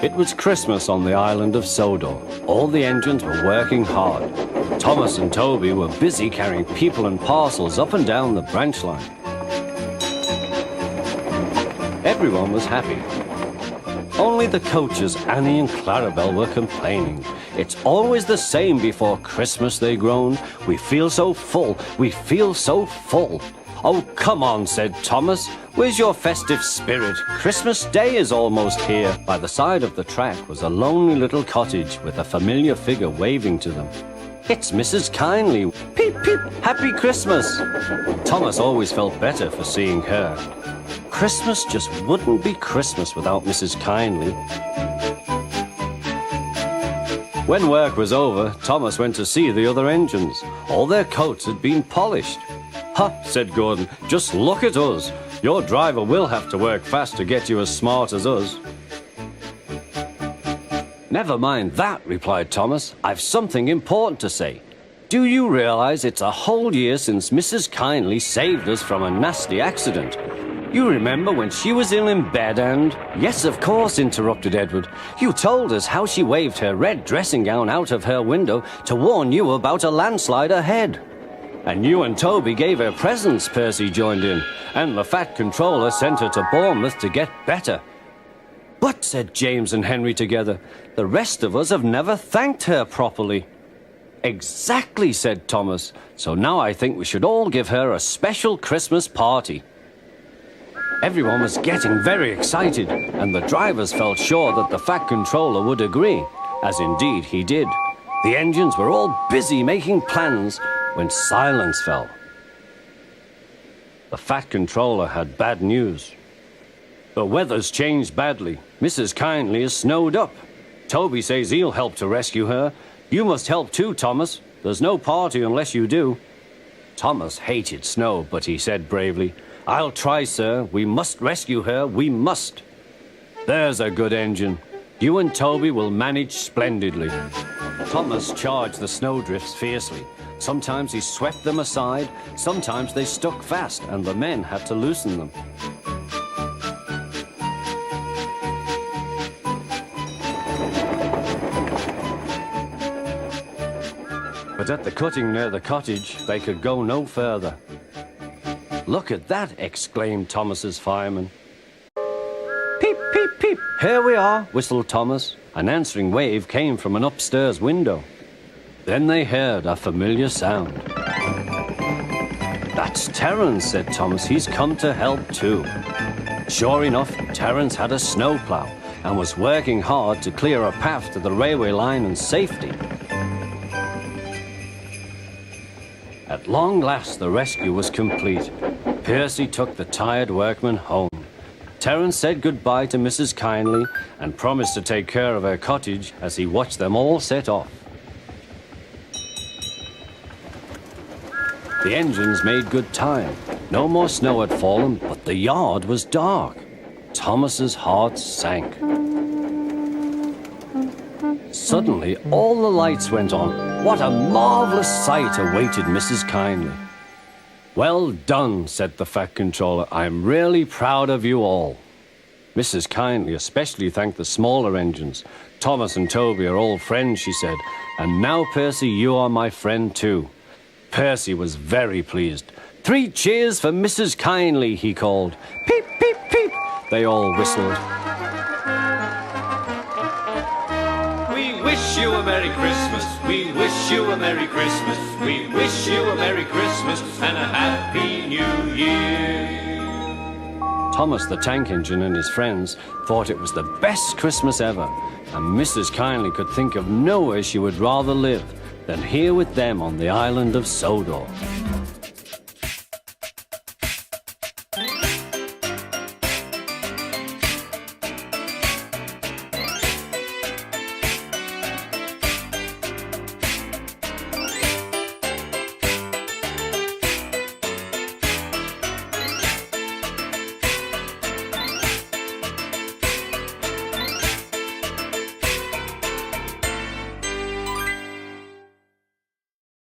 It was Christmas on the island of Sodor. All the engines were working hard. Thomas and Toby were busy carrying people and parcels up and down the branch line. Everyone was happy. Only the coaches, Annie and Clarabelle, were complaining. It's always the same before Christmas, they groaned. We feel so full, we feel so full. Oh, come on, said Thomas. Where's your festive spirit? Christmas Day is almost here. By the side of the track was a lonely little cottage with a familiar figure waving to them. It's Mrs. Kindly. Peep, peep, Happy Christmas. Thomas always felt better for seeing her. Christmas just wouldn't be Christmas without Mrs. Kindly. When work was over, Thomas went to see the other engines. All their coats had been polished. "Ha," said Gordon, "just look at us. Your driver will have to work fast to get you as smart as us." "Never mind that," replied Thomas. "I've something important to say. Do you realize it's a whole year since Mrs. Kindly saved us from a nasty accident? You remember when she was ill in bed and—" "Yes, of course," interrupted Edward. "You told us how she waved her red dressing gown out of her window to warn you about a landslide ahead." "And you and Toby gave her presents," Percy joined in. "And the Fat Controller sent her to Bournemouth to get better." "But," said James and Henry together, "the rest of us have never thanked her properly." "Exactly," said Thomas. "So now I think we should all give her a special Christmas party." Everyone was getting very excited, and the drivers felt sure that the Fat Controller would agree, as indeed he did. The engines were all busy making plans when silence fell. The Fat Controller had bad news. "The weather's changed badly. Mrs. Kindly is snowed up. Toby says he'll help to rescue her. You must help too, Thomas. There's no party unless you do." Thomas hated snow, but he said bravely, "I'll try, sir. We must rescue her. We must." "There's a good engine. You and Toby will manage splendidly." Thomas charged the snowdrifts fiercely. Sometimes he swept them aside, sometimes they stuck fast, and the men had to loosen them. But at the cutting near the cottage, they could go no further. "Look at that!" exclaimed Thomas's fireman. "Peep, peep, peep! Here we are!" whistled Thomas. An answering wave came from an upstairs window. Then they heard a familiar sound. "That's Terence," said Thomas. "He's come to help too." Sure enough, Terence had a snowplow and was working hard to clear a path to the railway line in safety. At long last, the rescue was complete. Percy took the tired workmen home. Terence said goodbye to Mrs. Kindly and promised to take care of her cottage as he watched them all set off. The engines made good time. No more snow had fallen, but the yard was dark. Thomas's heart sank. Suddenly, all the lights went on. What a marvelous sight awaited Mrs. Kindly. "Well done," said the Fat Controller. "I'm really proud of you all." Mrs. Kindly especially thanked the smaller engines. "Thomas and Toby are old friends," she said. "And now, Percy, you are my friend too." Percy was very pleased. "3 cheers for Mrs. Kindly," he called. "Peep, peep, peep!" they all whistled. We wish you a Merry Christmas. We wish you a Merry Christmas. We wish you a Merry Christmas and a Happy New Year. Thomas the Tank Engine and his friends thought it was the best Christmas ever, and Mrs. Kindly could think of nowhere she would rather live than here with them on the island of Sodor.